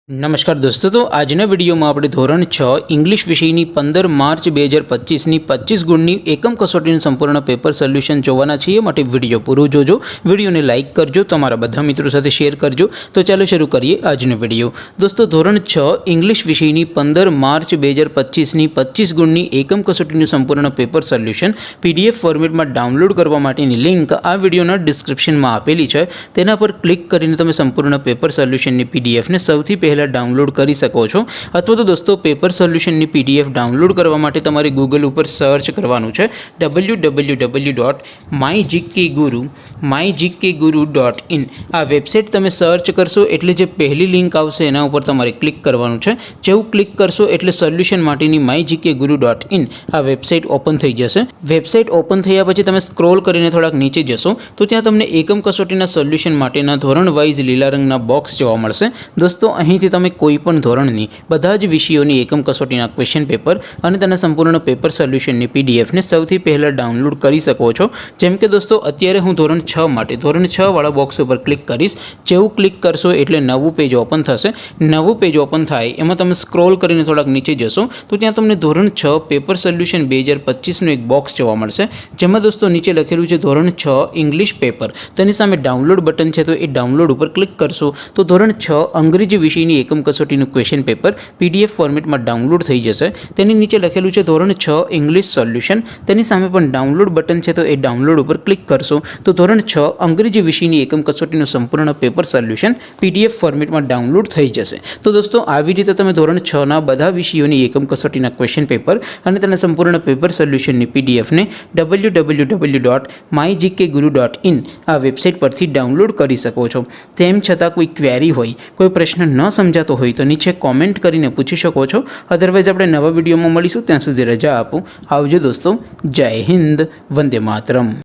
नमस्कार दोस्तों, तो આજના વિડીયોમાં આપણે ધોરણ 6 ઇંગ્લિશ વિષયની 15 માર્ચ 2025ની 25 ગુણની એકમ કસોટીનું સંપૂર્ણ પેપર સોલ્યુશન જોવાના છીએ। માટે વિડીયો પૂરો જોજો, વિડીયોને લાઇક કરજો, તમારા બધા મિત્રો સાથે શેર કરજો। તો ચાલો શરૂ કરીએ આજનો વિડીયો। દોસ્તો, ધોરણ 6 ઇંગ્લિશ વિષયની 15 માર્ચ 2025ની 25 ગુણની એકમ કસોટીનું સંપૂર્ણ પેપર સોલ્યુશન પીડીએફ ફોર્મેટમાં ડાઉનલોડ કરવા માટેની લિંક આ વિડીયોના ડિસ્ક્રિપ્શનમાં આપેલી છે। તેના પર ક્લિક કરીને તમે સંપૂર્ણ પેપર સોલ્યુશનની પીડીએફને સૌથી પહેલા डाउनलॉड कर सको छो। अथवा तो दोस्तों पेपर सोल्यूशन की पीडीएफ डाउनलॉड करवा माटे तमारे गूगल पर सर्च करवानुं छे www.mygkguru.in। आ वेबसाइट तमे सर्च करशो एटले जे पहली लिंक आवशे एना उपर तमारे क्लिक करवानुं छे। जेवुं क्लिक करशो एटले सोल्यूशन माटेनी mygkguru.in आ वेबसाइट ओपन थई जशे। वेबसाइट ओपन थया पछी तमे स्क्रॉल करीने थोड़ाक नीचे जशो तो त्यां तमने एकम कसोटीना सोल्यूशन माटेना धोरण वाइज लीला रंगना बॉक्स जोवा मळशे। दोस्तों, અહીંથી તમે કોઈપણ ધોરણની બધા જ વિષયોની એકમ કસોટીના ક્વેશ્ચન પેપર અને તેના સંપૂર્ણ પેપર સોલ્યુશનની પીડીએફને સૌથી પહેલાં ડાઉનલોડ કરી શકો છો। જેમ કે દોસ્તો, અત્યારે હું ધોરણ 6 માટે ધોરણ 6 વાળા બોક્સ ઉપર ક્લિક કરીશ। જેવું ક્લિક કરશો એટલે નવું પેજ ઓપન થશે। નવું પેજ ઓપન થાય એમાં તમે સ્ક્રોલ કરીને થોડાક નીચે જશો તો ત્યાં તમને ધોરણ 6 પેપર સોલ્યુશન 2025નું એક બોક્સ જોવા મળશે। જેમાં દોસ્તો નીચે લખેલું છે ધોરણ 6 ઇંગ્લિશ પેપર। તેની સામે ડાઉનલોડ બટન છે, તો એ ડાઉનલોડ ઉપર ક્લિક કરશો તો ધોરણ 6 અંગ્રેજી વિષયની એકમ કસોટીનું ક્વેશ્ચન પેપર પીડીએફ ફોર્મેટમાં ડાઉનલોડ થઈ જશે। તેની નીચે લખેલું છે ધોરણ 6 ઇંગ્લિશ સોલ્યુશન। તેની સામે પણ ડાઉનલોડ બટન છે, તો એ ડાઉનલોડ ઉપર ક્લિક કરશો તો ધોરણ 6 અંગ્રેજી વિષયની એકમ કસોટીનું સંપૂર્ણ પેપર સોલ્યુશન પીડીએફ ફોર્મેટમાં ડાઉનલોડ થઈ જશે। તો દોસ્તો, આવી રીતે તમે ધોરણ 6ના બધા વિષયોની એકમ કસોટીના ક્વેશ્ચન પેપર અને તેના સંપૂર્ણ પેપર સોલ્યુશનની પીડીએફને www.mygkguru.in આ વેબસાઇટ પરથી ડાઉનલોડ કરી શકો છો। તેમ છતાં કોઈ ક્વેરી હોય, કોઈ પ્રશ્ન ન समझातो हो तो नीचे कॉमेंट करीने पूछी शको छो। अदरवाइज આપણે નવા વિડીયોમાં મળીશું। ત્યાં સુધી રજા આપો। આવજો દોસ્તો। જય હિન્દ, વંદે માતરમ।